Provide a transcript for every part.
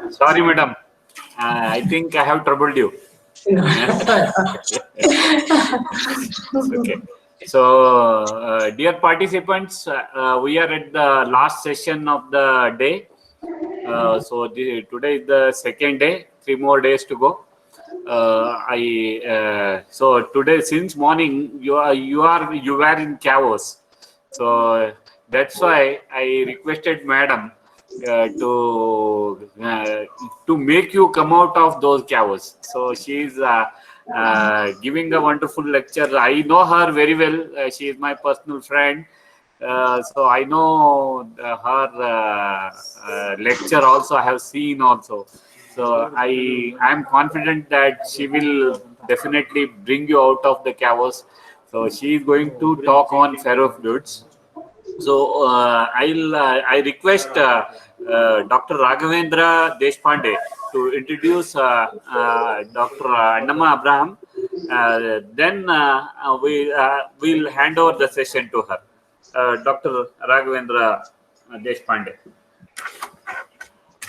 Sorry, madam. I think I have troubled you. Okay. So, dear participants, we are at the last session of the day. Today is the second day. 3 more days to go. So today, since morning, you were in chaos. So that's why I requested madam to make you come out of those chaos. So she is giving a wonderful lecture. I know her very well. She is my personal friend. So I know her lecture also. I have seen also. So I am confident that she will definitely bring you out of the chaos. So she is going to talk on ferrofluids. So I request Dr. Raghavendra Deshpande to introduce Dr. Annama Abraham. Then we'll hand over the session to her. Dr. Raghavendra Deshpande.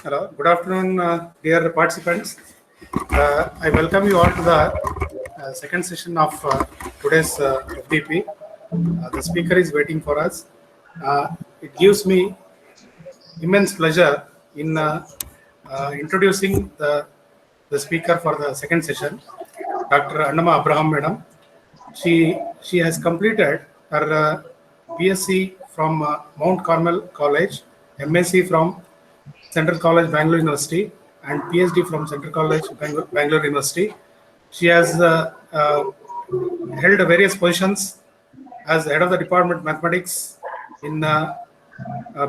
Hello, good afternoon, dear participants. I welcome you all to the second session of today's FDP. The speaker is waiting for us. It gives me immense pleasure in introducing the speaker for the second session, Dr. Annama Abraham, madam. She has completed her BSc from Mount Carmel College, MSc from Central College, Bangalore University, and PhD from Central College, Bangalore University. She has held various positions as head of the Department of Mathematics in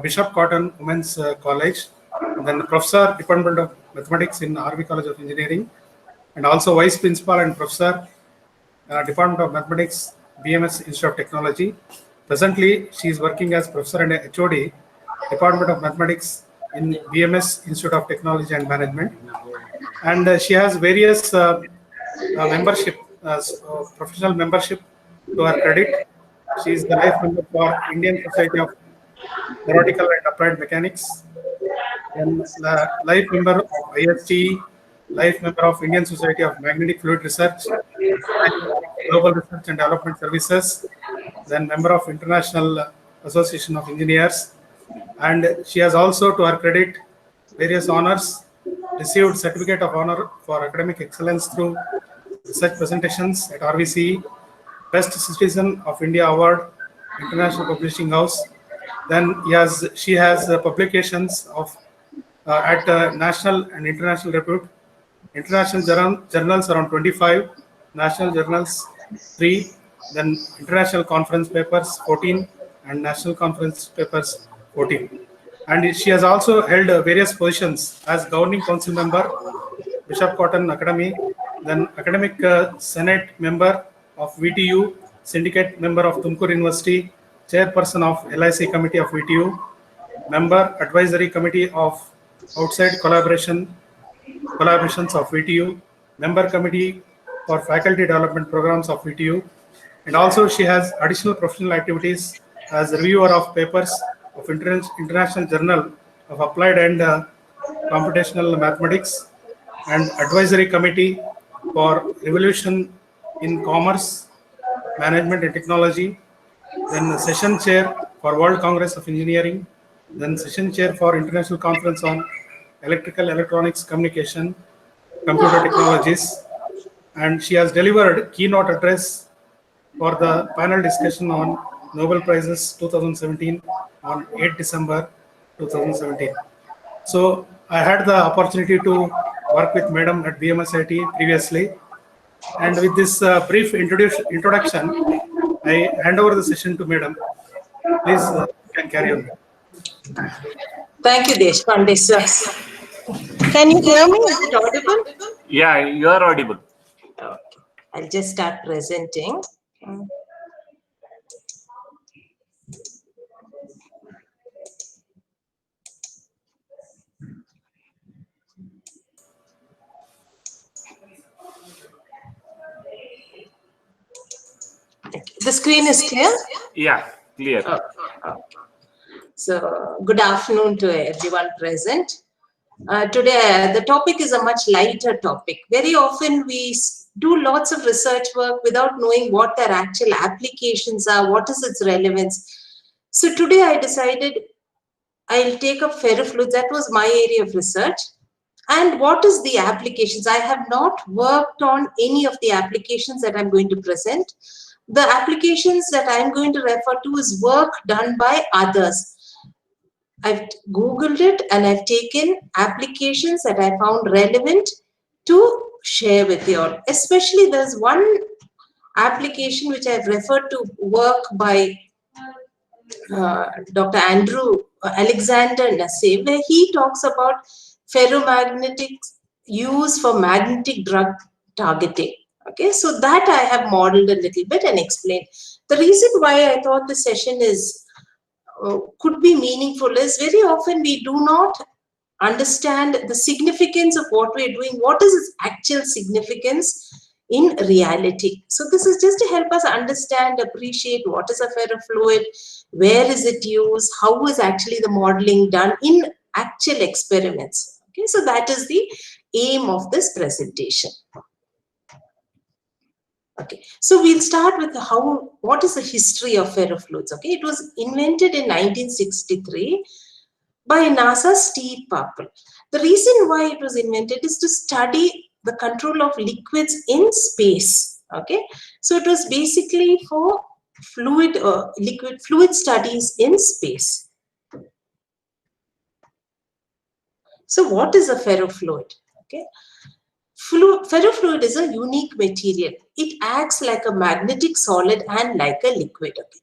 Bishop Cotton Women's College, then Professor, Department of Mathematics in RV College of Engineering, and also Vice Principal and Professor, Department of Mathematics, BMS Institute of Technology. Presently, she is working as Professor and HOD, Department of Mathematics in BMS Institute of Technology and Management. And she has various membership, professional membership to her credit. She is the life member for Indian Society of Theoretical and Applied Mechanics, and the life member of IST, life member of Indian Society of Magnetic Fluid Research, Global Research and Development Services, then member of International Association of Engineers, and she has also, to her credit, various honors, received Certificate of Honor for Academic Excellence through research presentations at RVC, Best Citizen of India Award, International Publishing House. Then she has publications of at national and international repute, international journals around 25, national journals 3, then international conference papers 14, and national conference papers 14. And she has also held various positions as governing council member, Bishop Cotton Academy, then academic senate member of VTU, syndicate member of Tumkur University, chairperson of LIC committee of VTU, member advisory committee of outside collaborations of VTU, member committee for faculty development programs of VTU, and also she has additional professional activities as reviewer of papers of International Journal of Applied and Computational Mathematics, and advisory committee for Revolution in Commerce, Management and Technology, then session chair for World Congress of Engineering, then session chair for International Conference on Electrical Electronics Communication, Computer Technologies, and she has delivered keynote address for the panel discussion on Nobel Prizes 2017 on 8 December 2017. So I had the opportunity to work with Madam at BMSIT previously, and with this brief introduction, I hand over the session to Madam. Please, you can carry on. Thank you, Deshpande sir. Can you hear me? Is it audible? Yeah, you are audible. Okay. I'll just start presenting. The screen is clear? Yeah, clear. So, good afternoon to everyone present. Today, the topic is a much lighter topic. Very often we do lots of research work without knowing what their actual applications are, what is its relevance. So today I decided I'll take up ferrofluids. That was my area of research. And what is the applications? I have not worked on any of the applications that I'm going to present. The applications that I'm going to refer to is work done by others. I've Googled it and I've taken applications that I found relevant to share with you all. Especially there's one application which I've referred to work by Dr. Andrew Alexander Nassif, where he talks about ferromagnetic use for magnetic drug targeting. Okay, so that I have modeled a little bit and explained. The reason why I thought the session is could be meaningful is very often we do not understand the significance of what we're doing. What is its actual significance in reality? So this is just to help us understand, appreciate what is a ferrofluid, where is it used, how is actually the modeling done in actual experiments. Okay, so that is the aim of this presentation. Okay, so we'll start with what is the history of ferrofluids. Okay, it was invented in 1963 by NASA Steve Parple. The reason why it was invented is to study the control of liquids in space. Okay, so it was basically for fluid studies in space. So what is a ferrofluid? Okay, ferrofluid is a unique material. It acts like a magnetic solid and like a liquid. Okay.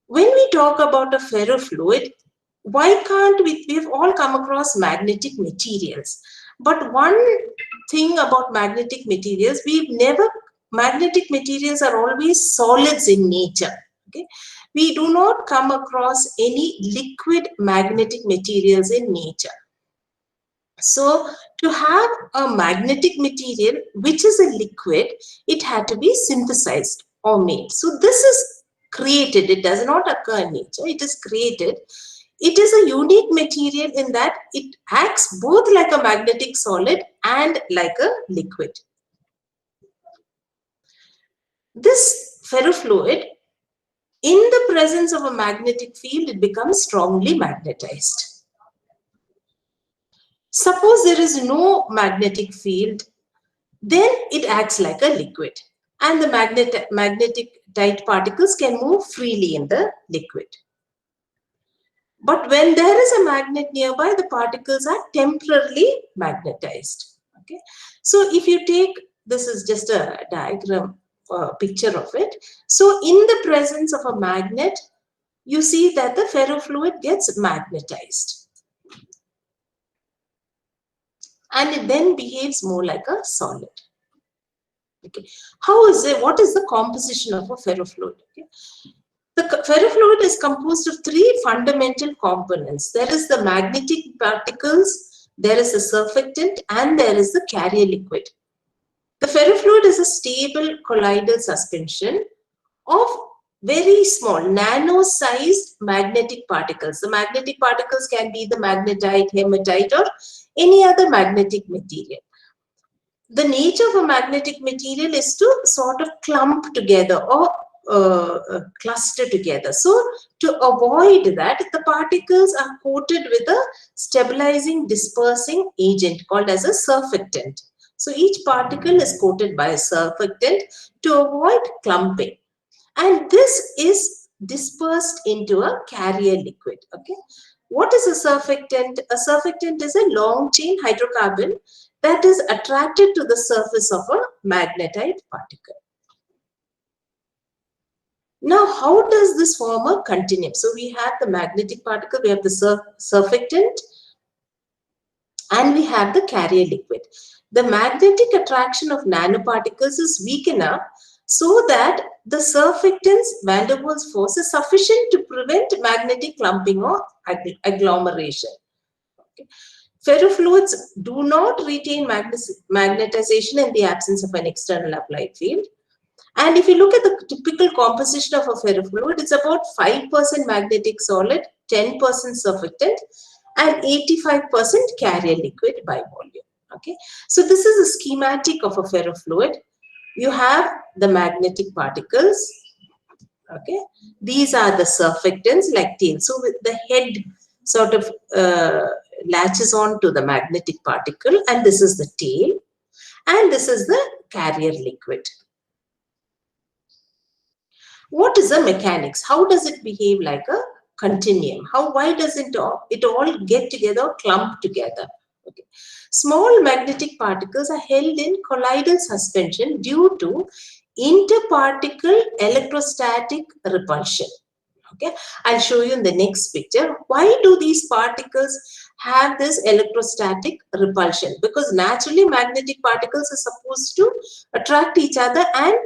When we talk about a ferrofluid, why can't we've all come across magnetic materials. But one thing about magnetic materials, magnetic materials are always solids in nature. Okay. We do not come across any liquid magnetic materials in nature. So to have a magnetic material, which is a liquid, it had to be synthesized or made. So this is created. It does not occur in nature. It is created. It is a unique material in that it acts both like a magnetic solid and like a liquid. This ferrofluid, in the presence of a magnetic field, it becomes strongly magnetized. Suppose there is no magnetic field, then it acts like a liquid and the magnetic tight particles can move freely in the liquid. But when there is a magnet nearby, the particles are temporarily magnetized. Okay, so if you take, this is just a diagram, picture of it. So in the presence of a magnet, you see that the ferrofluid gets magnetized. And it then behaves more like a solid. Okay, what is the composition of a ferrofluid? Okay. The ferrofluid is composed of three fundamental components. There is the magnetic particles, there is the surfactant, and there is the carrier liquid. The ferrofluid is a stable colloidal suspension of very small, nano-sized magnetic particles. The magnetic particles can be the magnetite, hematite, or any other magnetic material. The nature of a magnetic material is to sort of clump together or cluster together. So to avoid that, the particles are coated with a stabilizing dispersing agent called as a surfactant. So each particle is coated by a surfactant to avoid clumping. And this is dispersed into a carrier liquid. Okay. What is a surfactant? A surfactant is a long chain hydrocarbon that is attracted to the surface of a magnetite particle. Now, how does this form a continuum? So we have the magnetic particle, we have the surfactant, and we have the carrier liquid. The magnetic attraction of nanoparticles is weak enough so that the surfactant's van der Waals force is sufficient to prevent magnetic clumping or agglomeration. Okay. Ferrofluids do not retain magnetization in the absence of an external applied field. And if you look at the typical composition of a ferrofluid, it's about 5% magnetic solid, 10% surfactant, and 85% carrier liquid by volume. Okay, so this is a schematic of a ferrofluid. You have the magnetic particles. Okay, these are the surfactants like tail. So with the head sort of latches on to the magnetic particle, and this is the tail, and this is the carrier liquid. What is the mechanics? How does it behave like a continuum? Why does it all get together, clump together? Okay. Small magnetic particles are held in colloidal suspension due to interparticle electrostatic repulsion. Okay, I'll show you in the next picture. Why do these particles have this electrostatic repulsion? Because naturally magnetic particles are supposed to attract each other and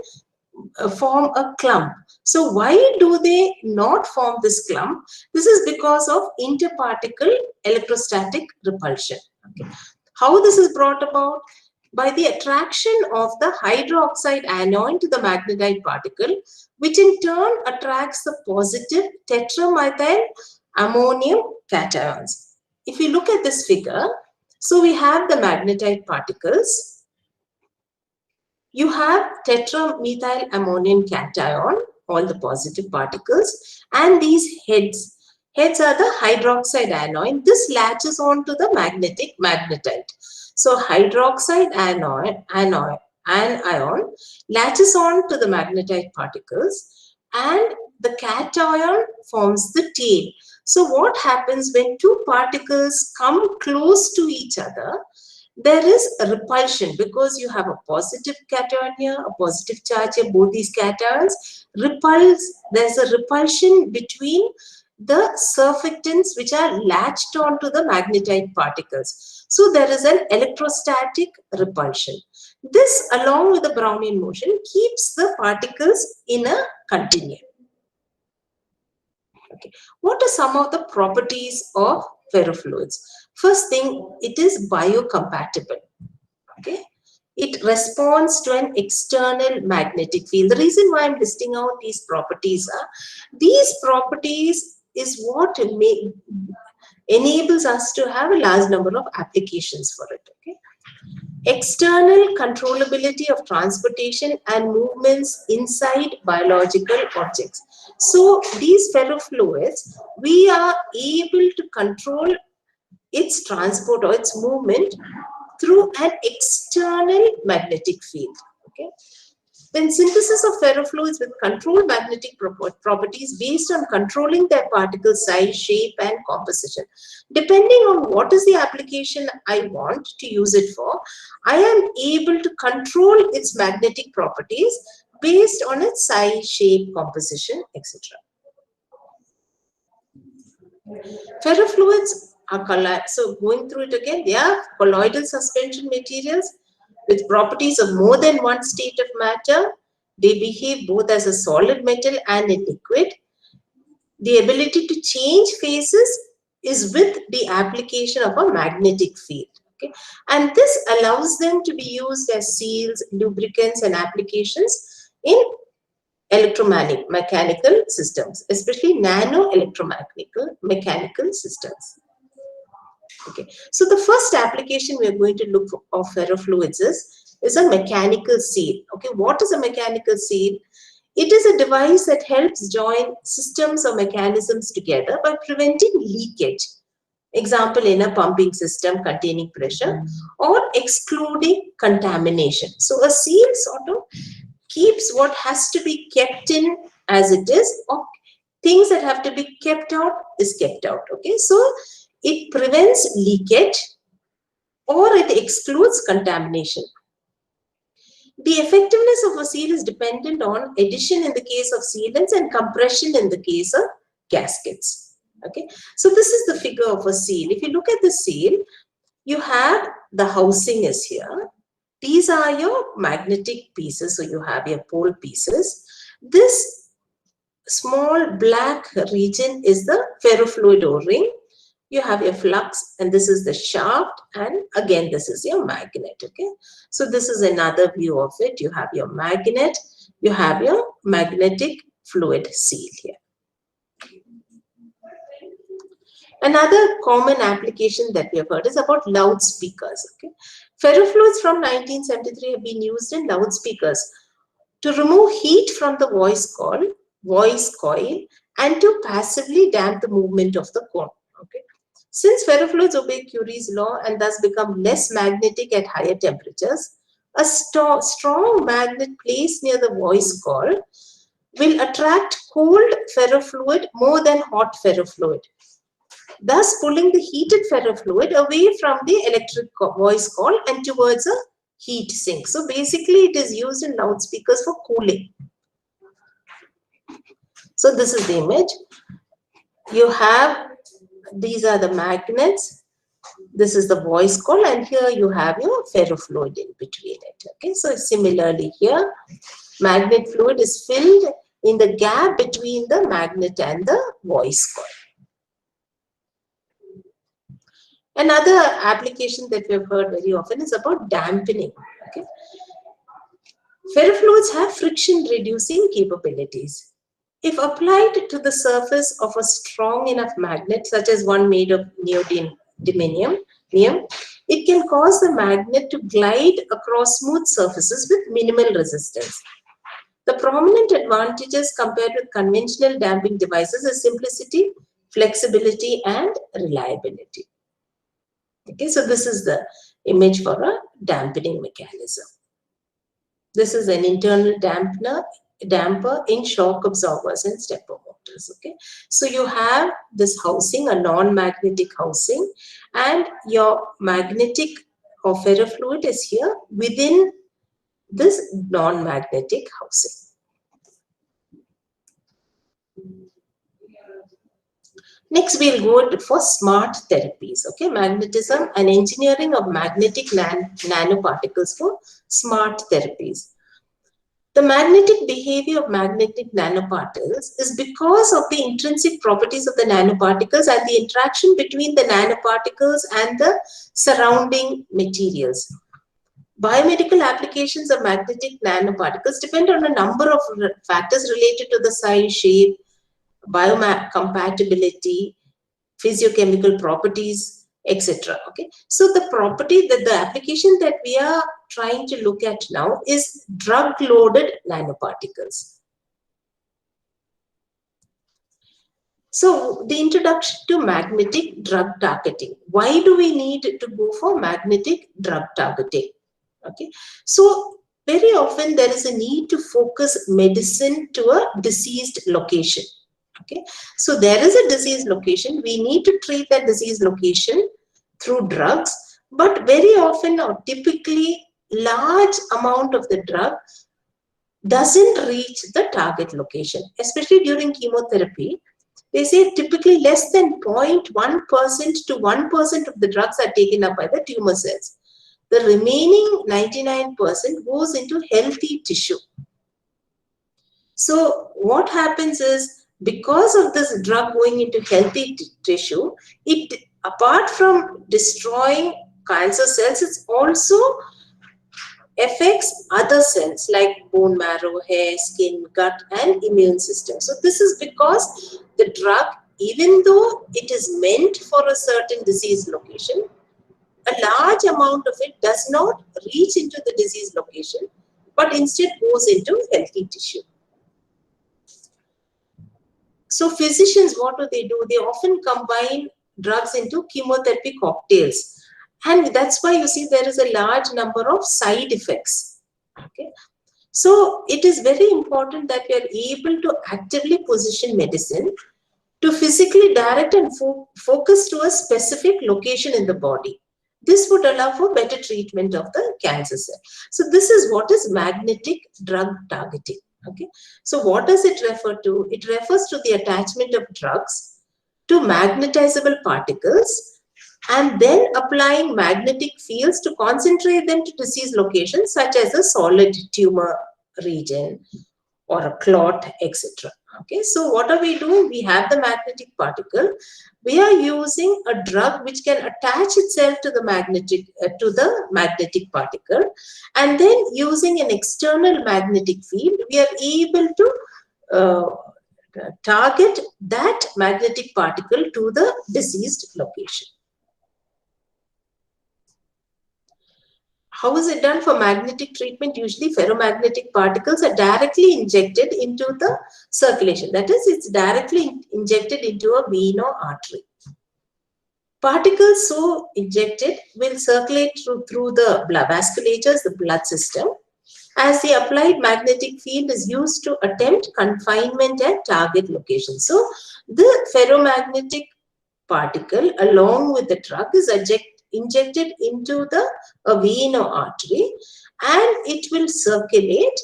form a clump. So why do they not form this clump? This is because of interparticle electrostatic repulsion. Okay. How this is brought about? By the attraction of the hydroxide anion to the magnetite particle, which in turn attracts the positive tetramethyl ammonium cations. If you look at this figure, so we have the magnetite particles. You have tetramethyl ammonium cation, all the positive particles, and these heads. Heads are the hydroxide anion. This latches on to the magnetite. So hydroxide anion latches on to the magnetite particles, and the cation forms the tail. So what happens when two particles come close to each other? There is a repulsion because you have a positive cation here, a positive charge here. Both these cations repulse. There's a repulsion between the surfactants which are latched onto the magnetite particles. So there is an electrostatic repulsion. This, along with the Brownian motion, keeps the particles in a continuum. Okay. What are some of the properties of ferrofluids? First thing, it is biocompatible. Okay. It responds to an external magnetic field. The reason why I'm listing out these properties are, these properties is what enables us to have a large number of applications for it. Okay. External controllability of transportation and movements inside biological objects. So these ferrofluids, we are able to control its transport or its movement through an external magnetic field. Okay. Then synthesis of ferrofluids with controlled magnetic properties based on controlling their particle size, shape, and composition. Depending on what is the application I want to use it for, I am able to control its magnetic properties based on its size, shape, composition, etc. Ferrofluids are so going through it again, they are colloidal suspension materials with properties of more than one state of matter. They behave both as a solid metal and a liquid. The ability to change phases is with the application of a magnetic field. Okay? And this allows them to be used as seals, lubricants, and applications in electromechanical systems, especially nano-electromechanical systems. Okay, so the first application we are going to look for of ferrofluids is a mechanical seal. Okay, what is a mechanical seal? It is a device that helps join systems or mechanisms together by preventing leakage. Example, in a pumping system containing pressure, or excluding contamination. So a seal sort of keeps what has to be kept in as it is, or things that have to be kept out is kept out. Okay, so it prevents leakage or it excludes contamination. The effectiveness of a seal is dependent on addition in the case of sealants and compression in the case of gaskets. Okay, so this is the figure of a seal. If you look at the seal, you have the housing is here. These are your magnetic pieces, so you have your pole pieces. This small black region is the ferrofluid O-ring. You have your flux, and this is the shaft, and again this is your magnet. Okay, so this is another view of it. You have your magnet, you have your magnetic fluid seal here. Another common application that we have heard is about loudspeakers. Okay? Ferrofluids from 1973 have been used in loudspeakers to remove heat from the voice coil and to passively damp the movement of the cone. Okay? Since ferrofluids obey Curie's law and thus become less magnetic at higher temperatures, a strong magnet placed near the voice coil will attract cold ferrofluid more than hot ferrofluid, thus pulling the heated ferrofluid away from the electric voice coil and towards a heat sink. So basically it is used in loudspeakers for cooling. So this is the image. You have, these are the magnets. This is the voice coil, and here you have your ferrofluid in between it. Okay, so similarly here, magnet fluid is filled in the gap between the magnet and the voice coil. Another application that we have heard very often is about dampening. Okay? Ferrofluids have friction reducing capabilities. If applied to the surface of a strong enough magnet, such as one made of neodymium, it can cause the magnet to glide across smooth surfaces with minimal resistance. The prominent advantages compared with conventional damping devices are simplicity, flexibility, and reliability. Okay, so this is the image for a dampening mechanism. This is an internal damper in shock absorbers and stepper motors. Okay, so you have this housing, a non-magnetic housing, and your magnetic or ferrofluid is here within this non-magnetic housing. Next, we'll go for smart therapies. Okay, magnetism and engineering of magnetic nanoparticles for smart therapies. The magnetic behavior of magnetic nanoparticles is because of the intrinsic properties of the nanoparticles and the interaction between the nanoparticles and the surrounding materials. Biomedical applications of magnetic nanoparticles depend on a number of factors related to the size, shape, biocompatibility, physiochemical properties, etc. Okay, so the property that the application that we are trying to look at now is drug-loaded nanoparticles. So the introduction to magnetic drug targeting. Why do we need to go for magnetic drug targeting? Okay, so very often there is a need to focus medicine to a diseased location. Okay, so there is a disease location. We need to treat that disease location through drugs, but very often or typically large amount of the drug doesn't reach the target location, especially during chemotherapy. They say typically less than 0.1% to 1% of the drugs are taken up by the tumor cells. The remaining 99% goes into healthy tissue. So what happens is, because of this drug going into healthy tissue, it, apart from destroying cancer cells, it also affects other cells like bone marrow, hair, skin, gut, and immune system. So this is because the drug, even though it is meant for a certain disease location, a large amount of it does not reach into the disease location, but instead goes into healthy tissue. So physicians, what do? They often combine drugs into chemotherapy cocktails. And that's why you see there is a large number of side effects. Okay? So it is very important that we are able to actively position medicine to physically direct and focus to a specific location in the body. This would allow for better treatment of the cancer cell. So this is what is magnetic drug targeting. Okay, so what does it refer to? It refers to the attachment of drugs to magnetizable particles and then applying magnetic fields to concentrate them to disease locations such as a solid tumor region or a clot, etc. Okay, so what are we doing? We have the magnetic particle. We are using a drug which can attach itself to the magnetic particle, and then using an external magnetic field, we are able to target that magnetic particle to the diseased location. How is it done for magnetic treatment? Usually ferromagnetic particles are directly injected into the circulation. That is, it's directly injected into a vein or artery. Particles so injected will circulate through the blood vasculatures, the blood system, as the applied magnetic field is used to attempt confinement at target location. So the ferromagnetic particle along with the drug is injected into the vein or artery, and it will circulate.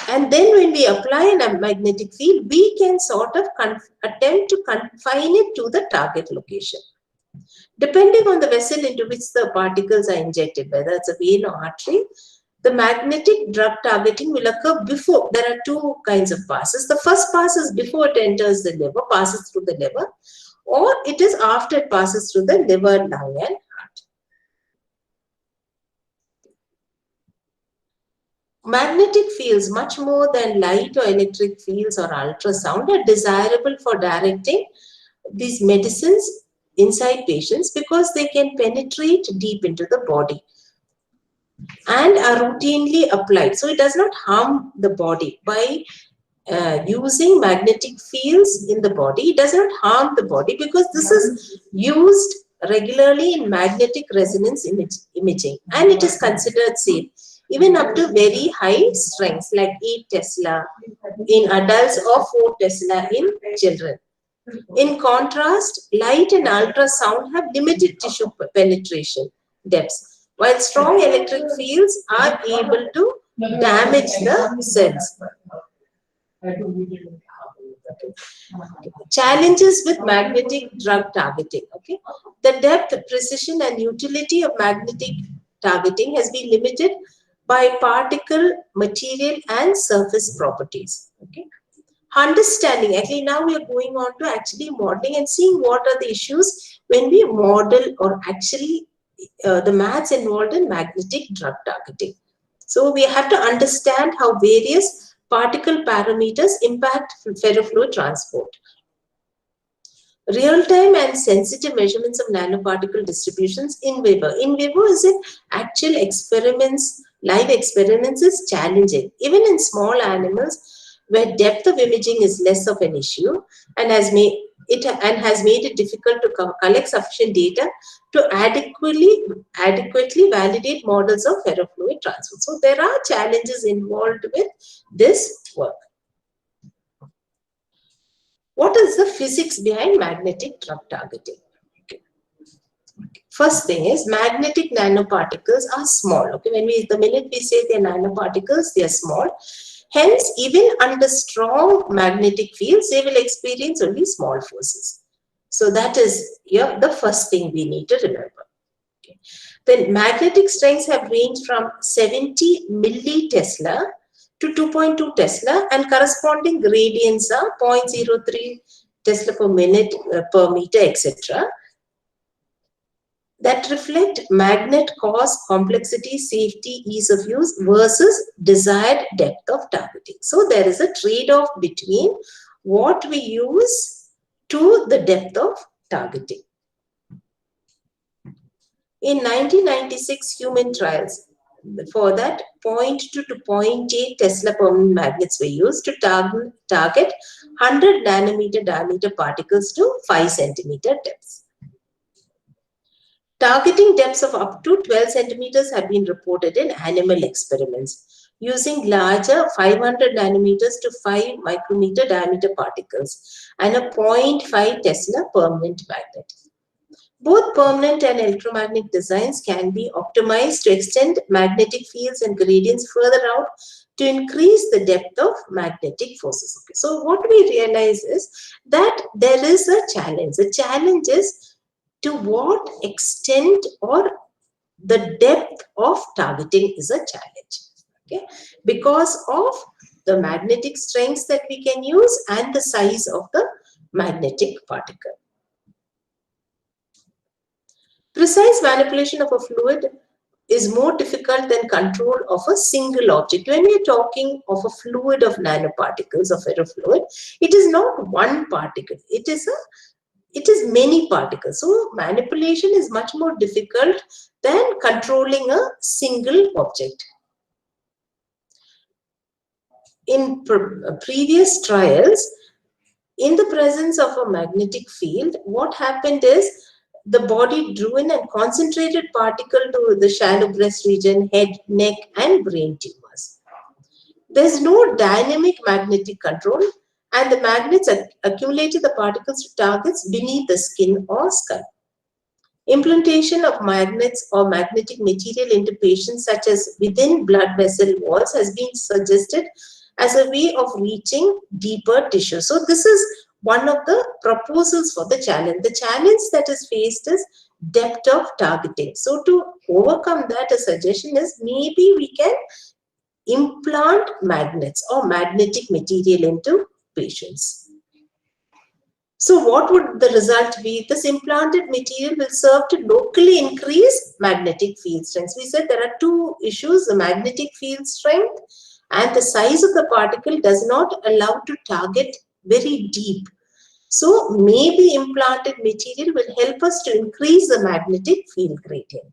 And then when we apply a magnetic field, we can sort of attempt to confine it to the target location. Depending on the vessel into which the particles are injected, whether it's a vein or artery, the magnetic drug targeting will occur before. There are two kinds of passes. The first pass is before it enters the liver, passes through the liver, or it is after it passes through the liver, lung, and heart. Magnetic fields, much more than light or electric fields or ultrasound, are desirable for directing these medicines inside patients because they can penetrate deep into the body and are routinely applied. So it does not harm the body. By using magnetic fields in the body, it does not harm the body because this is used regularly in magnetic resonance imaging, and it is considered safe, even up to very high strengths like 8 Tesla in adults or 4 Tesla in children. In contrast, light and ultrasound have limited tissue penetration depths, while strong electric fields are able to damage the cells. Challenges with magnetic drug targeting. Okay, the depth, precision, and utility of magnetic targeting has been limited by particle, material, and surface properties. Okay, understanding. Actually, now we are going on to actually modeling and seeing what are the issues when we model, or actually the maths involved in magnetic drug targeting. So we have to understand how various particle parameters impact ferrofluid transport. Real-time and sensitive measurements of nanoparticle distributions in vivo. In vivo is in actual experiments, live experiments is challenging. Even in small animals where depth of imaging is less of an issue and has made it difficult to collect sufficient data to adequately validate models of ferrofluid transport. So there are challenges involved with this work. What is the physics behind magnetic drug targeting? Okay. First thing is, magnetic nanoparticles are small. Okay, the minute we say they're nanoparticles, they are small. Hence, even under strong magnetic fields, they will experience only small forces. So that is the first thing we need to remember. Okay. Then magnetic strengths have ranged from 70 millitesla to 2.2 Tesla, and corresponding gradients are 0.03 Tesla per minute per meter, etc. That reflect magnet cost, complexity, safety, ease of use versus desired depth of targeting. So there is a trade-off between what we use to the depth of targeting. In 1996 human trials, for that 0.2 to 0.8 Tesla permanent magnets were used to target 100 nanometer diameter particles to 5 centimeter depths. Targeting depths of up to 12 centimeters have been reported in animal experiments using larger 500 nanometers to 5 micrometer diameter particles and a 0.5 Tesla permanent magnet. Both permanent and electromagnetic designs can be optimized to extend magnetic fields and gradients further out to increase the depth of magnetic forces. Okay. So what we realize is that there is a challenge. The challenge is to what extent or the depth of targeting is a challenge. Okay. Because of the magnetic strengths that we can use and the size of the magnetic particle. Precise manipulation of a fluid is more difficult than control of a single object. When we are talking of a fluid of nanoparticles of ferrofluid, it is not one particle. It is many particles. So manipulation is much more difficult than controlling a single object. In previous trials, in the presence of a magnetic field, what happened is the body drew in and concentrated particle to the shallow breast region, head, neck, and brain tumors. There's no dynamic magnetic control, and the magnets accumulated the particles to targets beneath the skin or skull. Implantation of magnets or magnetic material into patients, such as within blood vessel walls, has been suggested as a way of reaching deeper tissue. So this is one of the proposals for the challenge. The challenge that is faced is depth of targeting. So to overcome that, a suggestion is maybe we can implant magnets or magnetic material into patients. So what would the result be? This implanted material will serve to locally increase magnetic field strength. We said there are two issues, the magnetic field strength and the size of the particle does not allow to target very deep. So maybe implanted material will help us to increase the magnetic field gradient.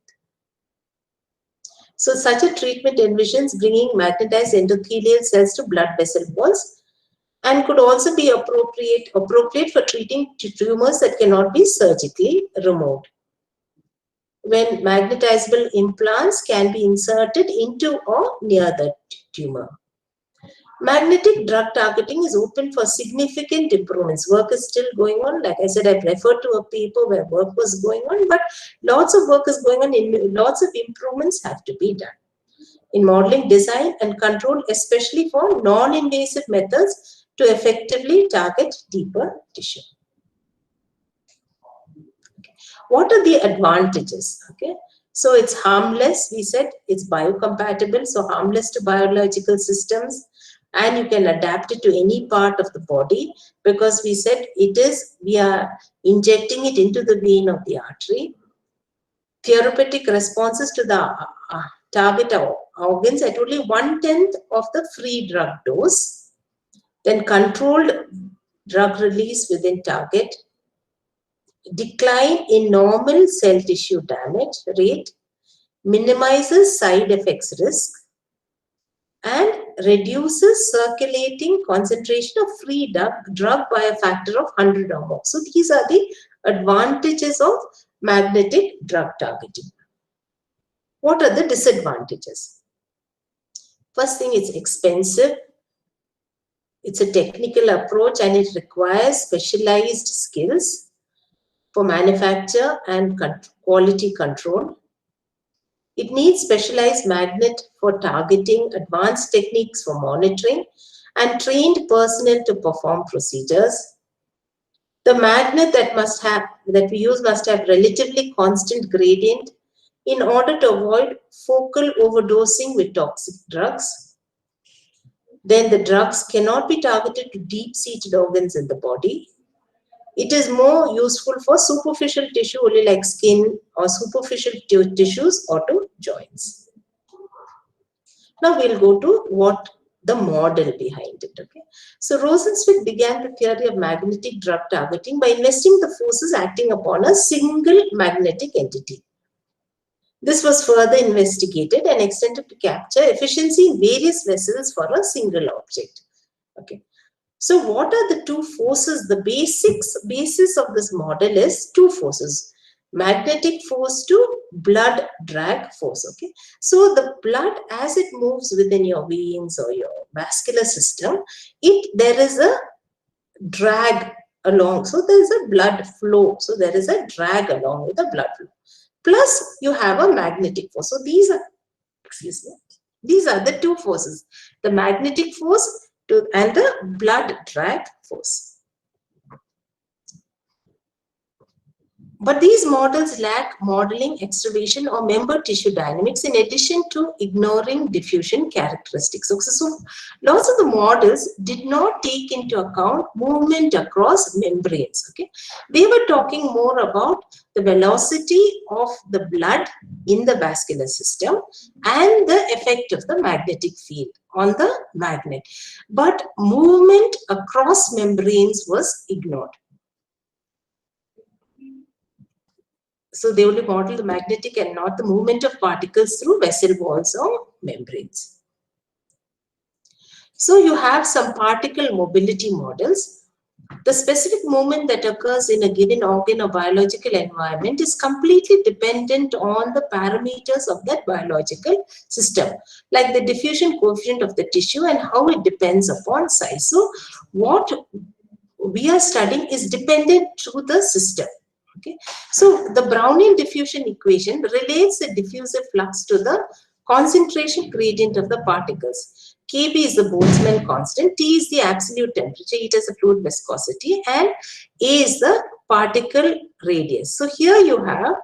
So such a treatment envisions bringing magnetized endothelial cells to blood vessel walls and could also be appropriate for treating tumors that cannot be surgically removed, when magnetizable implants can be inserted into or near the tumor. Magnetic drug targeting is open for significant improvements. Work is still going on. Like I said, I've referred to a paper where work was going on, but lots of work is going on. Lots of improvements have to be done in modeling, design, and control, especially for non-invasive methods to effectively target deeper tissue. Okay. What are the advantages? Okay. So it's harmless. We said it's biocompatible, so harmless to biological systems. And you can adapt it to any part of the body because we said we are injecting it into the vein of the artery. Therapeutic responses to the target organs at only 1/10 of the free drug dose. Then controlled drug release within target. Decline in normal cell tissue damage rate. Minimizes side effects risk. And reduces circulating concentration of free drug by a factor of 100 or more. So these are the advantages of magnetic drug targeting. What are the disadvantages? First thing, it's expensive. It's a technical approach and it requires specialized skills for manufacture and quality control. It needs specialized magnet for targeting, advanced techniques for monitoring, and trained personnel to perform procedures. The magnet that we use must have relatively constant gradient in order to avoid focal overdosing with toxic drugs. Then the drugs cannot be targeted to deep-seated organs in the body. It is more useful for superficial tissue only like skin or superficial tissues or to joints. Now we'll go to what the model behind it. Okay. So Rosenzweig began the theory of magnetic drug targeting by investing the forces acting upon a single magnetic entity. This was further investigated and extended to capture efficiency in various vessels for a single object. Okay. So what are the two forces? The basis of this model is two forces. Magnetic force to blood drag force. Okay. So the blood, as it moves within your veins or your vascular system, there is a drag along. So there is a blood flow. So there is a drag along with the blood flow. Plus you have a magnetic force. So these are the two forces. The magnetic force and the blood drag force. But these models lack modeling, extravasation, or member tissue dynamics in addition to ignoring diffusion characteristics. So lots of the models did not take into account movement across membranes. Okay, they were talking more about the velocity of the blood in the vascular system and the effect of the magnetic field on the magnet. But movement across membranes was ignored. So they only model the magnetic and not the movement of particles through vessel walls or membranes. So you have some particle mobility models. The specific movement that occurs in a given organ or biological environment is completely dependent on the parameters of that biological system, like the diffusion coefficient of the tissue and how it depends upon size. So what we are studying is dependent to the system. Okay, so the Brownian diffusion equation relates the diffusive flux to the concentration gradient of the particles. Kb is the Boltzmann constant, T is the absolute temperature, it is the fluid viscosity, and A is the particle radius. So here you have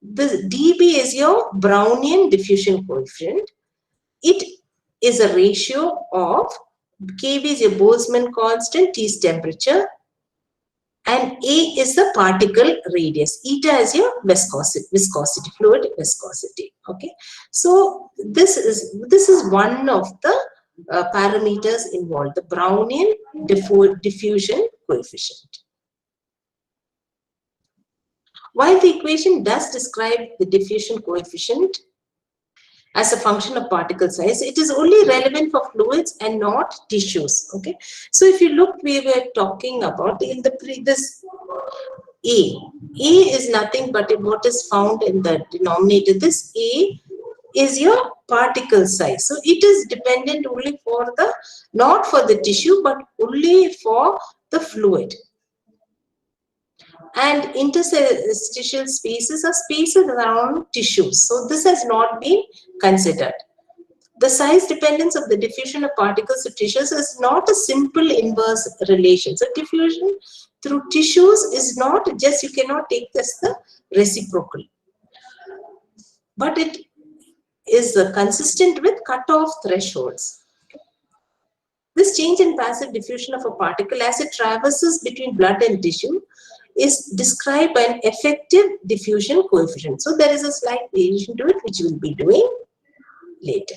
the dB is your Brownian diffusion coefficient. It is a ratio of Kb is your Boltzmann constant, T is temperature, and A is the particle radius. Eta is your viscosity, fluid viscosity. Okay, so this is one of the parameters involved, the Brownian diffusion coefficient. While the equation does describe the diffusion coefficient as a function of particle size, it is only relevant for fluids and not tissues. Okay, so if you look, we were talking about in the previous A is nothing but what is found in the denominator. This A is your particle size, so it is dependent only for the, not for the tissue, but only for the fluid. And interstitial spaces are spaces around tissues, so this has not been considered. The size dependence of the diffusion of particles to tissues is not a simple inverse relation. So diffusion through tissues is not just, you cannot take this the reciprocal, but it is consistent with cutoff thresholds. This change in passive diffusion of a particle as it traverses between blood and tissue is described by an effective diffusion coefficient. So there is a slight variation to it, which we will be doing later.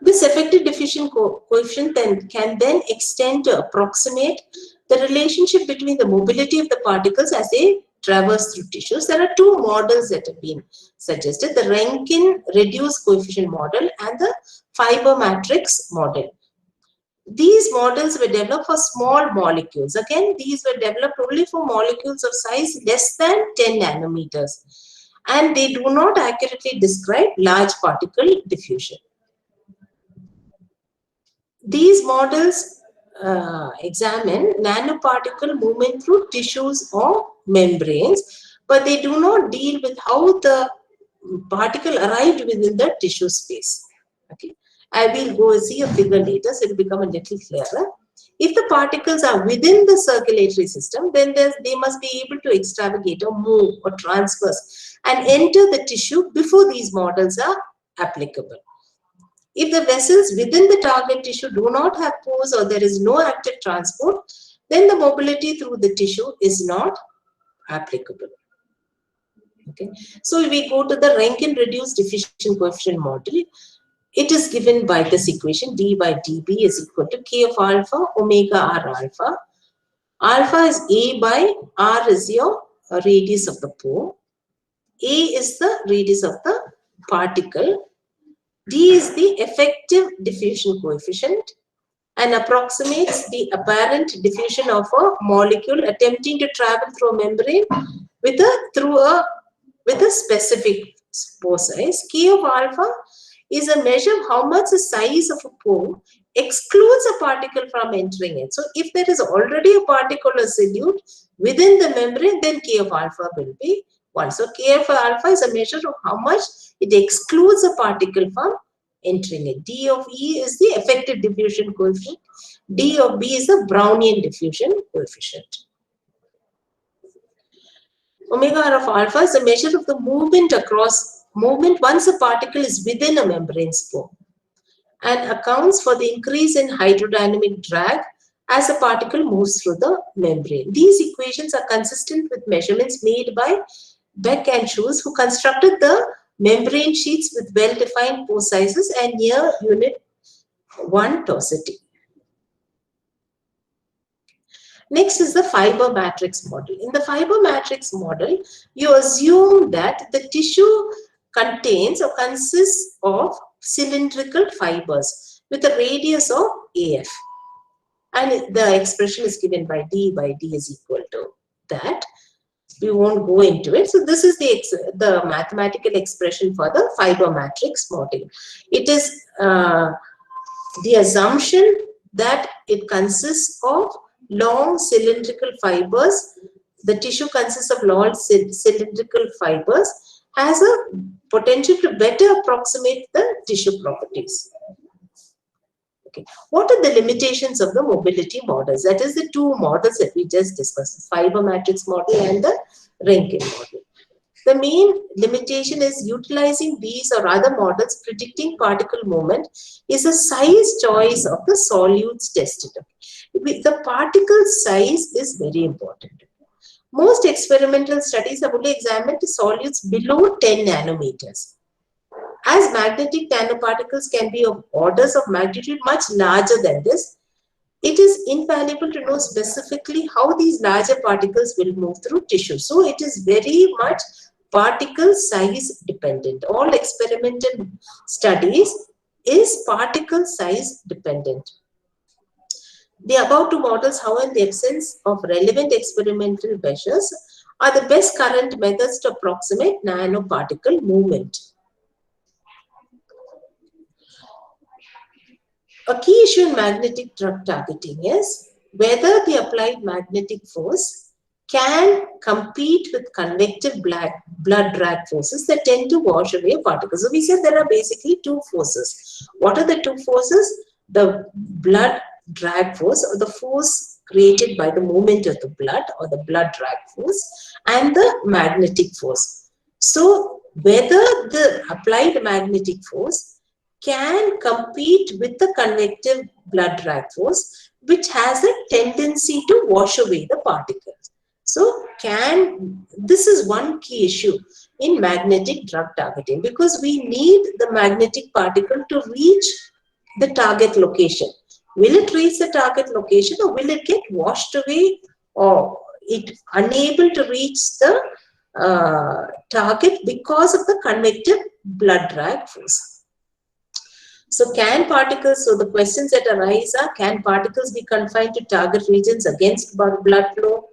This effective diffusion coefficient can then extend to approximate the relationship between the mobility of the particles as they traverse through tissues. There are two models that have been suggested, the Rankin reduced coefficient model and the fiber matrix model. These models were developed for small molecules. Again, these were developed only for molecules of size less than 10 nanometers. And they do not accurately describe large particle diffusion. These models examine nanoparticle movement through tissues or membranes, but they do not deal with how the particle arrived within the tissue space. Okay, I will go see a figure later, so it will become a little clearer. If the particles are within the circulatory system, then they must be able to extravagate or move or transverse and enter the tissue before these models are applicable. If the vessels within the target tissue do not have pores or there is no active transport, then the mobility through the tissue is not applicable. Okay, so we go to the Rankin reduced diffusion coefficient model. It is given by this equation, d by dB is equal to k of alpha omega r alpha. Alpha is A by r is your radius of the pore. A is the radius of the particle. D is the effective diffusion coefficient and approximates the apparent diffusion of a molecule attempting to travel through a membrane with a specific pore size. K of alpha is a measure of how much the size of a pore excludes a particle from entering it. So if there is already a particle or solute within the membrane, then K of alpha will be 1. So K of alpha is a measure of how much it excludes a particle from entering it. D of E is the effective diffusion coefficient. D of B is the Brownian diffusion coefficient. Omega r of alpha is a measure of the movement once a particle is within a membrane spore, and accounts for the increase in hydrodynamic drag as a particle moves through the membrane. These equations are consistent with measurements made by Beck and Schulz, who constructed the membrane sheets with well-defined pore sizes and near unit 1 torsidy. Next is the fiber matrix model. In the fiber matrix model, you assume that the tissue contains or consists of cylindrical fibers with a radius of AF. And the expression is given by D is equal to that. We won't go into it. So this is the mathematical expression for the fiber matrix model. It is the assumption that it consists of long cylindrical fibers. The tissue consists of long cylindrical fibers, has a potential to better approximate the tissue properties. Okay. What are the limitations of the mobility models? That is the two models that we just discussed, the fiber matrix model and the Rankine model. The main limitation is utilizing these or other models predicting particle movement is a size choice of the solutes tested. The particle size is very important. Most experimental studies have only examined solutes below 10 nanometers. As magnetic nanoparticles can be of orders of magnitude much larger than this, it is invaluable to know specifically how these larger particles will move through tissue. So it is very much particle size dependent. All experimental studies is particle size dependent. The above two models, however, in the absence of relevant experimental measures, are the best current methods to approximate nanoparticle movement. A key issue in magnetic drug targeting is whether the applied magnetic force can compete with convective blood drag forces that tend to wash away particles. So we said there are basically two forces. What are the two forces? The blood drag force, or the force created by the movement of the blood, or the blood drag force, and the magnetic force. So whether the applied magnetic force can compete with the convective blood drag force, which has a tendency to wash away the particles. So this is one key issue in magnetic drug targeting, because we need the magnetic particle to reach the target location. Will it reach the target location, or will it get washed away, or it unable to reach the target because of the convective blood drag force? So the questions that arise are, can particles be confined to target regions against blood flow?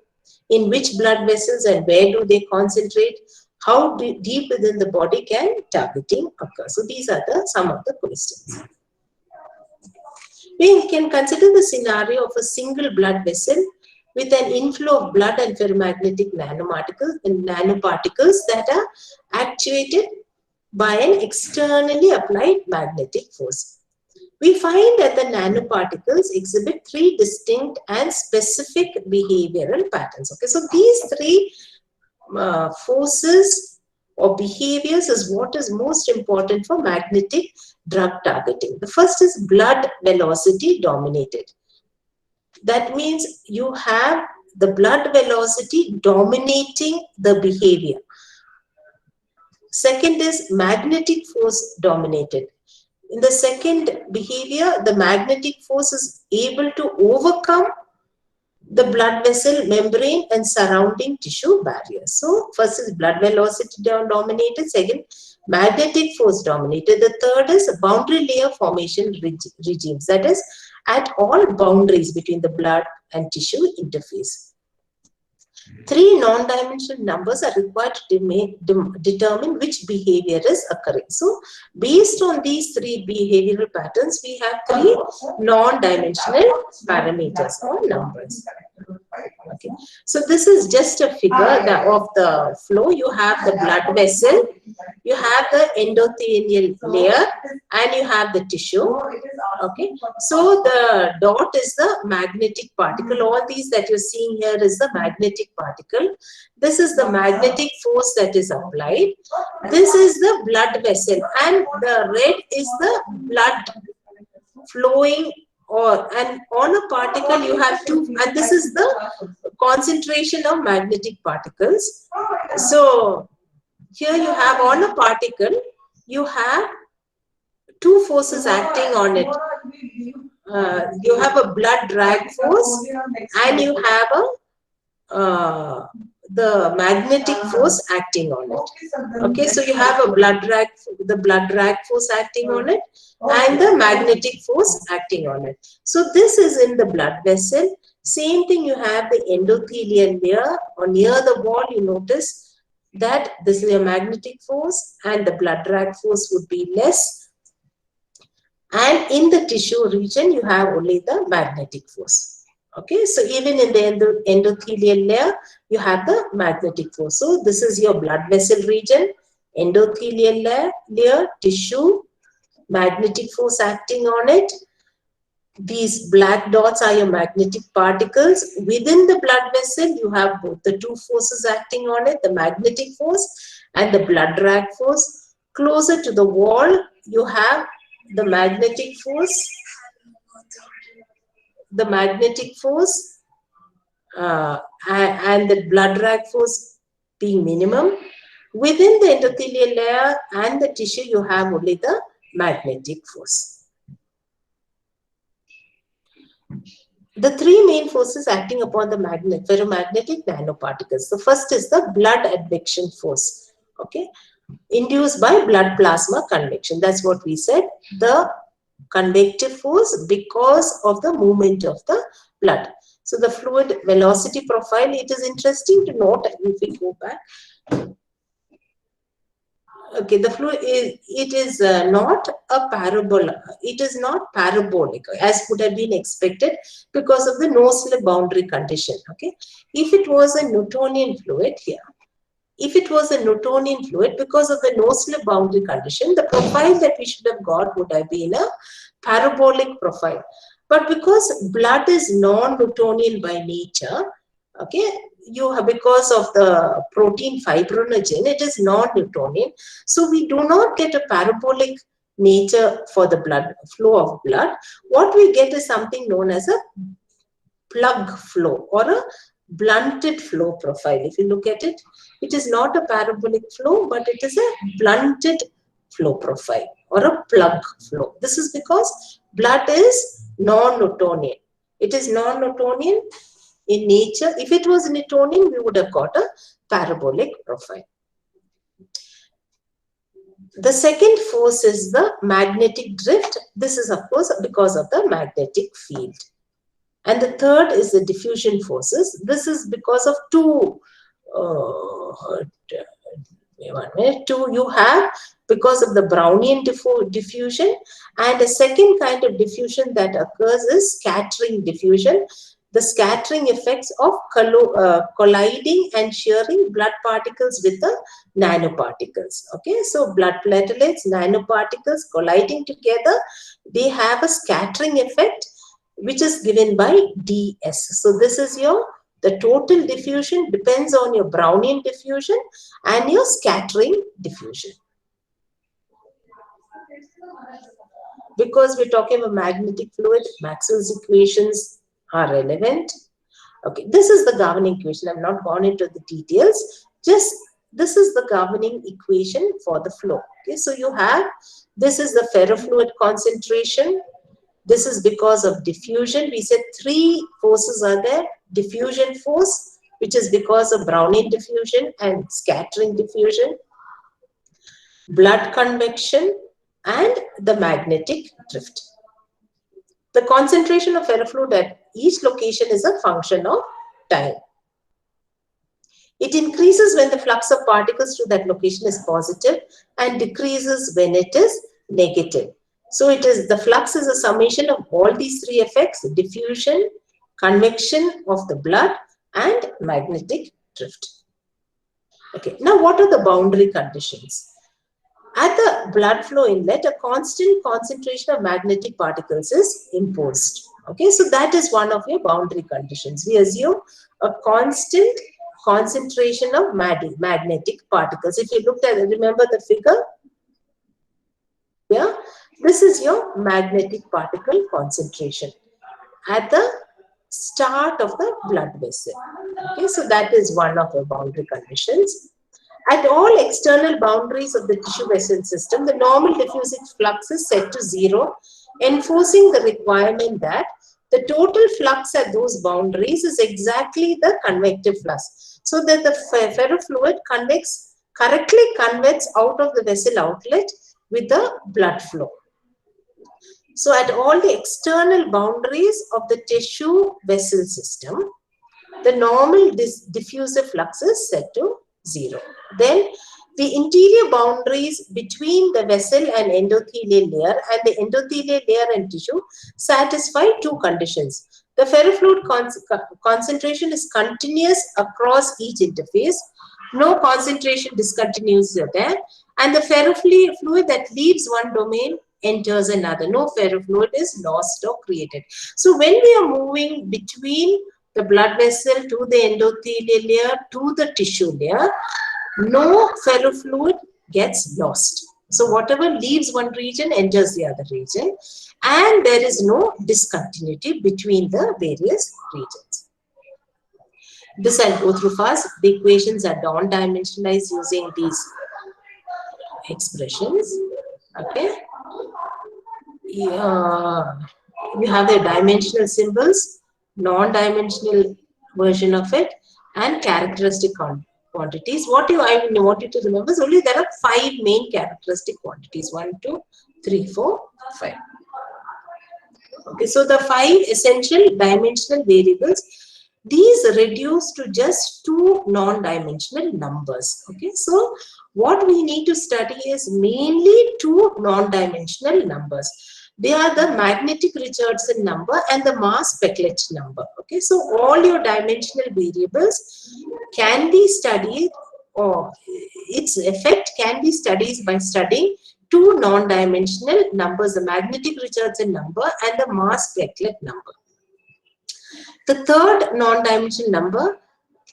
In which blood vessels and where do they concentrate? How deep within the body can targeting occur? So these are some of the questions. We can consider the scenario of a single blood vessel with an inflow of blood and ferromagnetic nanoparticles that are actuated by an externally applied magnetic force. We find that the nanoparticles exhibit three distinct and specific behavioral patterns. Okay, so these three forces or behaviors is what is most important for magnetic drug targeting. The first is blood velocity dominated. That means you have the blood velocity dominating the behavior. Second is magnetic force dominated. In the second behavior, the magnetic force is able to overcome the blood vessel membrane and surrounding tissue barriers. So first is blood velocity dominated, second magnetic force dominated, the third is boundary layer formation regimes, that is at all boundaries between the blood and tissue interface. Three non-dimensional numbers are required to determine which behavior is occurring. So, based on these three behavioral patterns, we have three non-dimensional parameters or numbers. Okay. So, this is just a figure of the flow. You have the blood vessel, you have the endothelial layer, and you have the tissue. Okay, so the dot is the magnetic particle. All these that you're seeing here is the magnetic particle. This is the magnetic force that is applied. This is the blood vessel, and the red is the blood flowing, and on a particle you have two, and this is the concentration of magnetic particles. So here you have on a particle, you have two forces acting on it. You have a blood drag force, and you have a the magnetic force acting on it. Okay, so you have a the blood drag force acting on it, and the magnetic force acting on it. So this is in the blood vessel. Same thing, you have the endothelial layer, or near the wall. You notice that this is a magnetic force, and the blood drag force would be less. And in the tissue region, you have only the magnetic force. Okay, so even in the endothelial layer, you have the magnetic force. So this is your blood vessel region, endothelial layer, tissue, magnetic force acting on it. These black dots are your magnetic particles. Within the blood vessel, you have both the two forces acting on it, the magnetic force and the blood drag force. Closer to the wall, you have the magnetic force, and the blood drag force being minimum. Within the endothelial layer and the tissue, you have only the magnetic force. The three main forces acting upon the ferromagnetic nanoparticles. The first is the blood advection force, okay, induced by blood plasma convection. That's what we said, the convective force because of the movement of the blood. So the fluid velocity profile, it is interesting to note, if we go back. Okay, the fluid is not a parabola. It is not parabolic as would have been expected because of the no-slip boundary condition. Okay, if it was a Newtonian fluid here, because of the no-slip boundary condition, the profile that we should have got would have been a parabolic profile. But because blood is non-Newtonian by nature, okay, because of the protein fibrinogen, it is non-Newtonian. So we do not get a parabolic nature for the blood flow of blood. What we get is something known as a plug flow or a blunted flow profile. If you look at it, it is not a parabolic flow, but it is a blunted flow profile or a plug flow. This is because blood is non-Newtonian. It is non-Newtonian in nature. If it was Newtonian, we would have got a parabolic profile. The second force is the magnetic drift. This is, of course, because of the magnetic field. And the third is the diffusion forces. This is because of two you have because of the Brownian diffusion, and a second kind of diffusion that occurs is scattering diffusion. The scattering effects of colliding and shearing blood particles with the nanoparticles. Okay, so blood platelets, nanoparticles colliding together, they have a scattering effect which is given by ds. So this is the total diffusion depends on your Brownian diffusion and your scattering diffusion. Because we're talking about magnetic fluid, Maxwell's equations are relevant. Okay, this is the governing equation. I'm not gone into the details. Just this is the governing equation for the flow. Okay, so you have, this is the ferrofluid concentration. This is because of diffusion. We said three forces are there. Diffusion force, which is because of Brownian diffusion and scattering diffusion, blood convection, and the magnetic drift. The concentration of ferrofluid at each location is a function of time. It increases when the flux of particles to that location is positive and decreases when it is negative. So it is, the flux is a summation of all these three effects: diffusion, convection of the blood, and magnetic drift. Okay, now what are the boundary conditions? At the blood flow inlet, a constant concentration of magnetic particles is imposed. Okay, so that is one of your boundary conditions. We assume a constant concentration of magnetic particles. If you looked at it, remember the figure? Yeah, this is your magnetic particle concentration at the start of the blood vessel. Okay, so that is one of the boundary conditions. At all external boundaries of the tissue vessel system, the normal diffusive flux is set to 0, enforcing the requirement that the total flux at those boundaries is exactly the convective flux, so that the ferrofluid correctly converts out of the vessel outlet with the blood flow. So at all the external boundaries of the tissue vessel system, the normal diffusive flux is set to 0. Then the interior boundaries between the vessel and endothelial layer and the endothelial layer and tissue satisfy two conditions. The ferrofluid concentration is continuous across each interface. No concentration discontinuities are there. And the ferrofluid that leaves one domain enters another. No ferrofluid is lost or created. So when we are moving between the blood vessel to the endothelial layer to the tissue layer, no ferrofluid gets lost. So whatever leaves one region enters the other region, and there is no discontinuity between the various regions. This I'll go through fast. The equations are non-dimensionalized using these expressions. Okay. You have the dimensional symbols, non-dimensional version of it, and characteristic quantities. What I want you to remember is only there are 5 main characteristic quantities. 1, 2, 3, 4, 5. Okay, so the 5 essential dimensional variables, these reduce to just 2 non-dimensional numbers. Okay, so what we need to study is mainly 2 non-dimensional numbers. They are the magnetic Richardson number and the mass Peclet number. Okay, so all your dimensional variables can be studied, or its effect can be studied by studying 2 non-dimensional numbers, the magnetic Richardson number and the mass Peclet number. The third non-dimensional number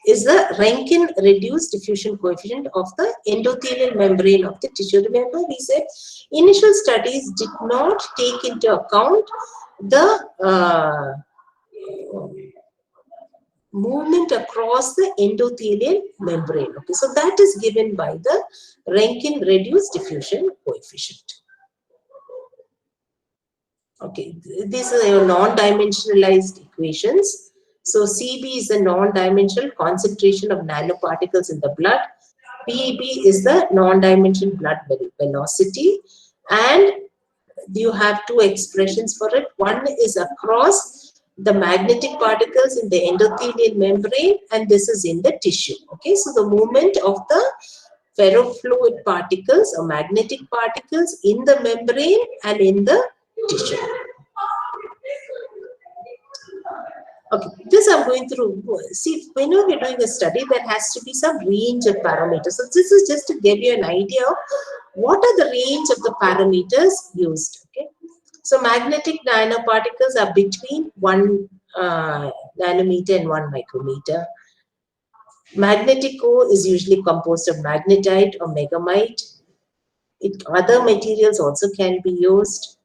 is the Rankine reduced diffusion coefficient of the endothelial membrane of the tissue. Remember, we said initial studies did not take into account the movement across the endothelial membrane. Okay, so that is given by the Rankine reduced diffusion coefficient. Okay, these are your non-dimensionalized equations. So CB is the non-dimensional concentration of nanoparticles in the blood. PEB is the non-dimensional blood velocity. And you have 2 expressions for it. One is across the magnetic particles in the endothelial membrane, and this is in the tissue. Okay, so the movement of the ferrofluid particles or magnetic particles in the membrane and in the tissue. Okay, this I'm going through. See, whenever we're doing a study, there has to be some range of parameters. So this is just to give you an idea of what are the range of the parameters used. Okay, so magnetic nanoparticles are between 1 nanometer and 1 micrometer. Magnetic core is usually composed of magnetite or megamite. Other materials also can be used.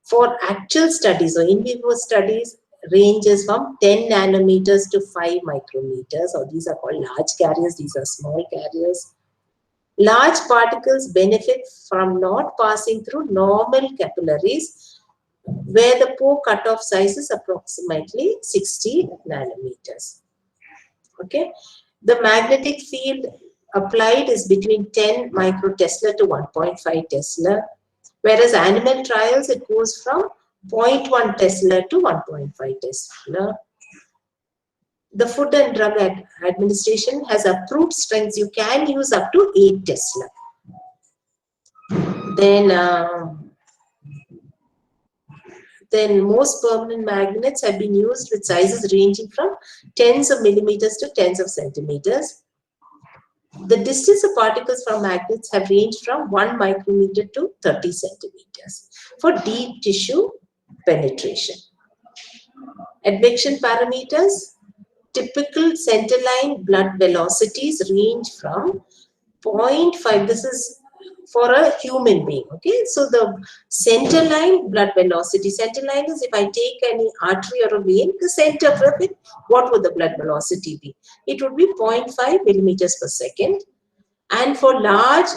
For actual studies or in vivo studies, ranges from 10 nanometers to 5 micrometers, or these are called large carriers, these are small carriers. Large particles benefit from not passing through normal capillaries, where the pore cutoff size is approximately 60 nanometers. Okay, the magnetic field applied is between 10 microtesla to 1.5 Tesla, whereas animal trials, it goes from 0.1 Tesla to 1.5 Tesla. The Food and Drug Administration has approved strengths you can use up to 8 Tesla. Then most permanent magnets have been used with sizes ranging from tens of millimeters to tens of centimeters. The distance of particles from magnets have ranged from 1 micrometer to 30 centimeters for deep tissue penetration. Advection parameters. Typical centerline blood velocities range from 0.5. This is for a human being. Okay, so the centerline blood velocity. Centerline is if I take any artery or a vein, the center of it, what would the blood velocity be? It would be 0.5 millimeters per second. And for large,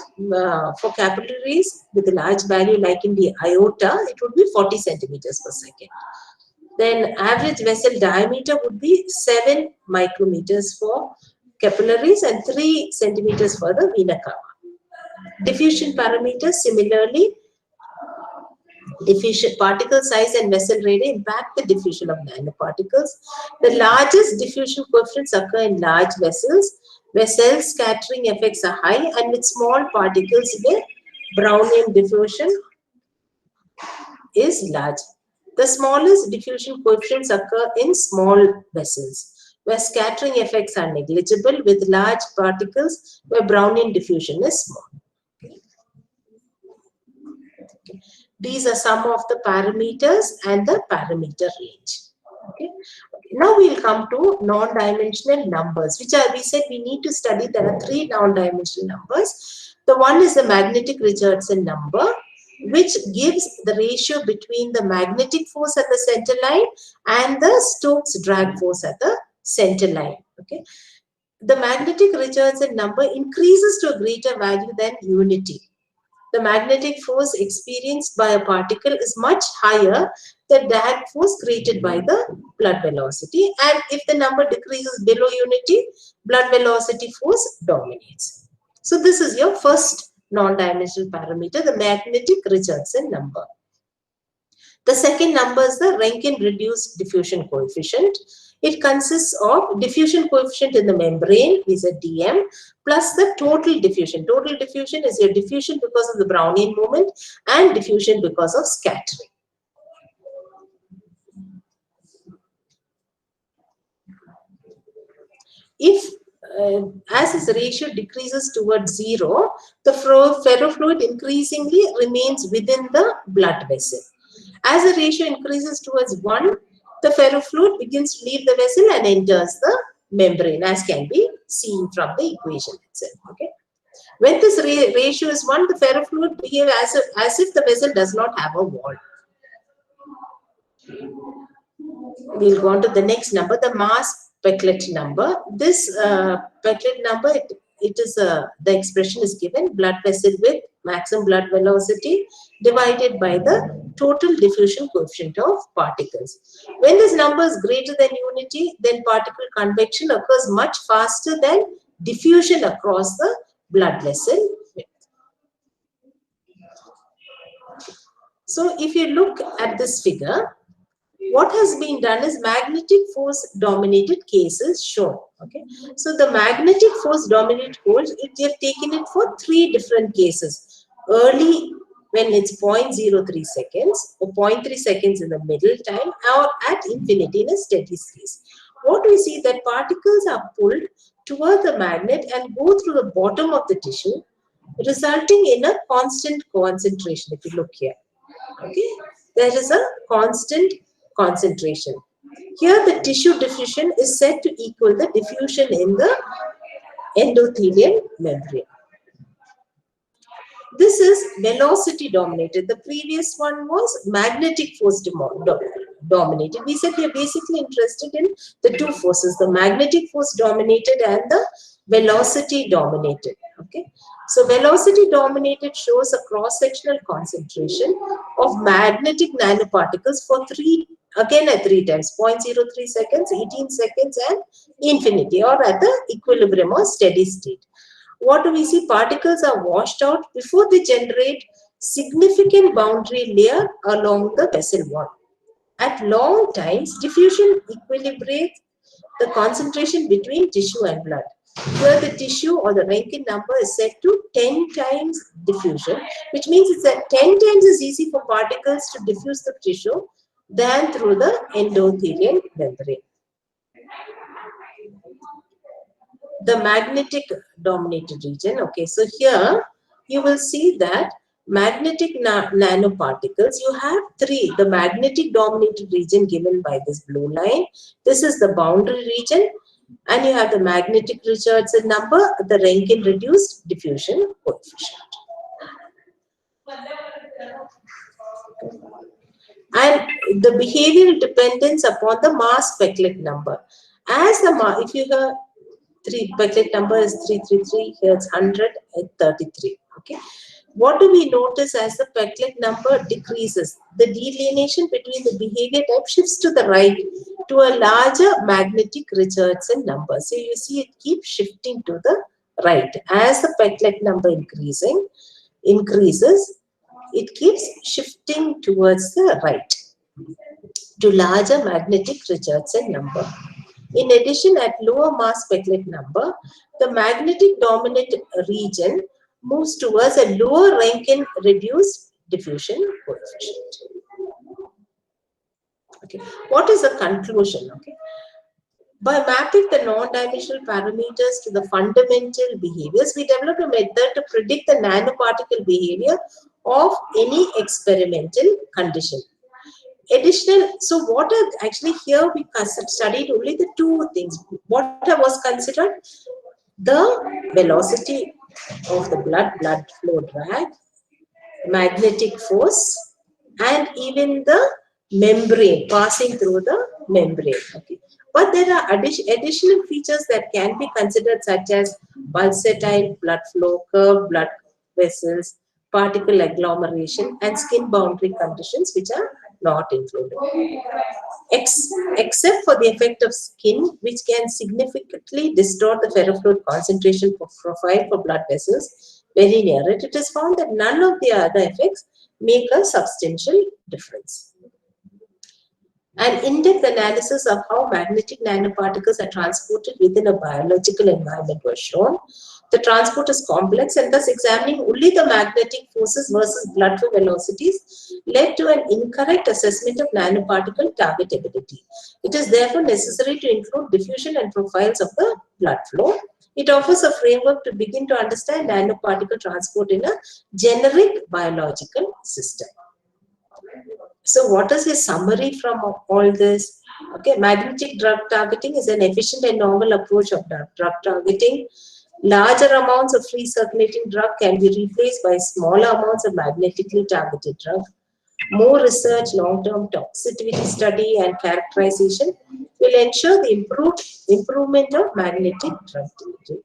for capillaries with a large value like in the aorta, it would be 40 centimeters per second. Then average vessel diameter would be 7 micrometers for capillaries and 3 centimeters for the vena cava. Diffusion parameters, similarly, diffusion particle size and vessel radius impact the diffusion of nanoparticles. The largest diffusion coefficients occur in large vessels where cell scattering effects are high, and with small particles where Brownian diffusion is large. The smallest diffusion coefficients occur in small vessels where scattering effects are negligible, with large particles where Brownian diffusion is small. Okay. These are some of the parameters and the parameter range. Okay. Now we'll come to non-dimensional numbers, which are, we said we need to study. There are 3 non-dimensional numbers. The one is the magnetic Richardson number, which gives the ratio between the magnetic force at the center line and the Stokes drag force at the center line. Okay. The magnetic Richardson number increases to a greater value than unity. The magnetic force experienced by a particle is much higher than the drag force created by the blood velocity. And if the number decreases below unity, blood velocity force dominates. So this is your first non-dimensional parameter, the magnetic Richardson number. The second number is the Rankine-reduced diffusion coefficient. It consists of diffusion coefficient in the membrane, is a dm, plus the total diffusion. Total diffusion is your diffusion because of the Brownian moment and diffusion because of scattering. If as this ratio decreases towards 0, the ferrofluid increasingly remains within the blood vessel. As the ratio increases towards 1, the ferrofluid begins to leave the vessel and enters the membrane, as can be seen from the equation itself. Okay. When this ratio is 1, the ferrofluid behaves as if the vessel does not have a wall. We'll go on to the next number, the mass Peclet number. This Peclet number, it is the expression is given: blood vessel width, maximum blood velocity divided by the total diffusion coefficient of particles. When this number is greater than unity, then particle convection occurs much faster than diffusion across the blood vessel width. So if you look at this figure, what has been done is magnetic force dominated cases shown. Okay, so the magnetic force dominated holes, they have taken it for 3 different cases. Early, when it's 0.03 seconds, or 0.3 seconds in the middle time, or at infinity in a steady state. What we see that particles are pulled toward the magnet and go through the bottom of the tissue, resulting in a constant concentration. If you look here, okay, there is a constant concentration. Here the tissue diffusion is said to equal the diffusion in the endothelial membrane. This is velocity dominated. The previous one was magnetic force dominated. We said we are basically interested in the 2 forces, the magnetic force dominated and the velocity dominated. Okay, so velocity dominated shows a cross-sectional concentration of magnetic nanoparticles for 3 times, 0.03 seconds, 18 seconds and infinity, or at the equilibrium or steady state. What do we see? Particles are washed out before they generate significant boundary layer along the vessel wall. At long times, diffusion equilibrates the concentration between tissue and blood. Here the tissue or the Rankine number is set to 10 times diffusion, which means it's that 10 times is easy for particles to diffuse the tissue than through the endothelial membrane. the magnetic dominated region. Okay, so here you will see that magnetic nanoparticles, you have three. The magnetic dominated region given by this blue line. This is the boundary region. And you have the magnetic Richardson number, the Rankine reduced diffusion coefficient. And the behavioral dependence upon the mass Peclet number. As the if you have Peclet number is 333, here it's 100 and 33. Okay. What do we notice as the Peclet number decreases? The delineation between the behavior type shifts to the right to a larger magnetic Richardson number. So you see it keeps shifting to the right. As the Peclet number increases, it keeps shifting towards the right to larger magnetic Richardson number. In addition, at lower mass Peclet number, the magnetic dominant region moves towards a lower Rankine reduced diffusion coefficient. Okay, what is the conclusion? Okay, by mapping the non-dimensional parameters to the fundamental behaviors, we developed a method to predict the nanoparticle behavior of any experimental condition. So what are actually here we studied only the two things. What was considered? The velocity of the blood flow drag, magnetic force, and even the membrane, passing through the membrane. Okay. But there are additional features that can be considered, such as pulsatile blood flow, curved blood vessels, particle agglomeration, and skin boundary conditions, which are not included. Except for the effect of skin, which can significantly distort the ferrofluid concentration profile for blood vessels very near it, it is found that none of the other effects make a substantial difference. An in-depth analysis of how magnetic nanoparticles are transported within a biological environment was shown. The transport is complex, and thus examining only the magnetic forces versus blood flow velocities led to an incorrect assessment of nanoparticle targetability. It is therefore necessary to include diffusion and profiles of the blood flow. It offers a framework to begin to understand nanoparticle transport in a generic biological system. So what is the summary from all this? Okay, magnetic drug targeting is an efficient and novel approach of drug targeting. Larger amounts of free circulating drug can be replaced by smaller amounts of magnetically targeted drug. More research, long-term toxicity study, and characterization will ensure the improvement of magnetic drug delivery.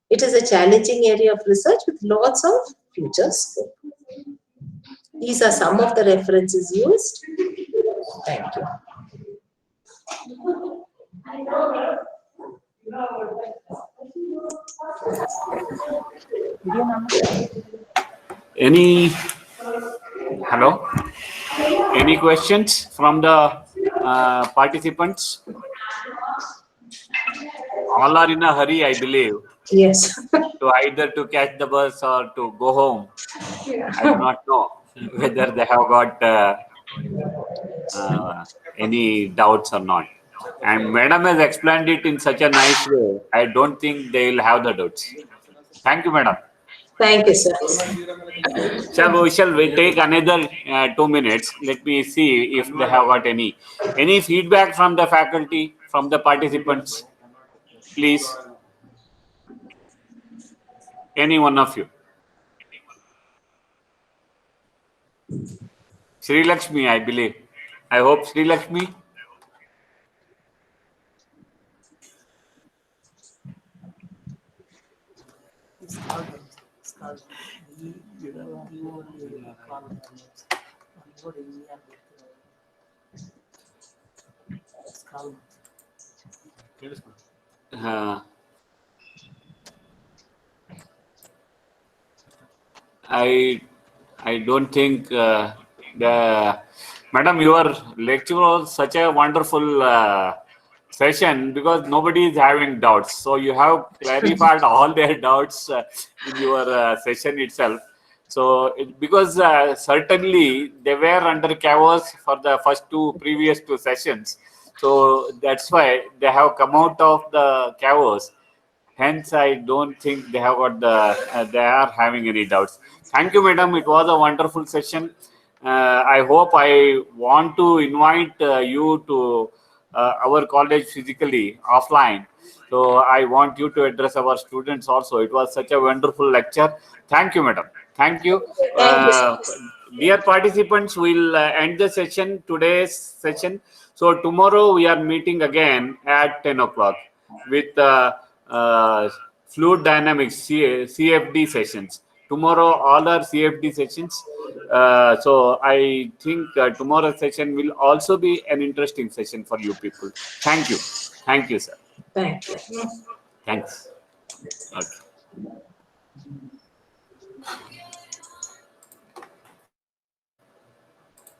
It is a challenging area of research with lots of future scope. These are some of the references used. Thank you. Hello? Any questions from the participants? All are in a hurry, I believe. Yes. To either to catch the bus or to go home. I do not know whether they have got any doubts or not. And Madam has explained it in such a nice way. I don't think they will have the doubts. Thank you, Madam. Thank you, sir. Shall we take another 2 minutes? Let me see if they have got any feedback from the faculty, from the participants, please. Any one of you. Sri Lakshmi, I believe. I hope Sri Lakshmi. I don't think Madam, your lecture was such a wonderful session because nobody is having doubts. So you have clarified all their doubts in your session itself. So because certainly they were under chaos for the previous two sessions. So that's why they have come out of the chaos Hence, I don't think they have got they are having any doubts. Thank you, madam. It was a wonderful session. I hope I want to invite you to our college physically offline. So I want you to address our students also. It was such a wonderful lecture. Thank you, madam. Thank you. Thank you, sir. Dear participants, we'll end the session, today's session. So tomorrow we are meeting again at 10 o'clock with fluid dynamics CFD sessions. Tomorrow all are CFD sessions. So I think tomorrow's session will also be an interesting session for you people. Thank you. Thank you, sir. Thank you. Thanks. Okay.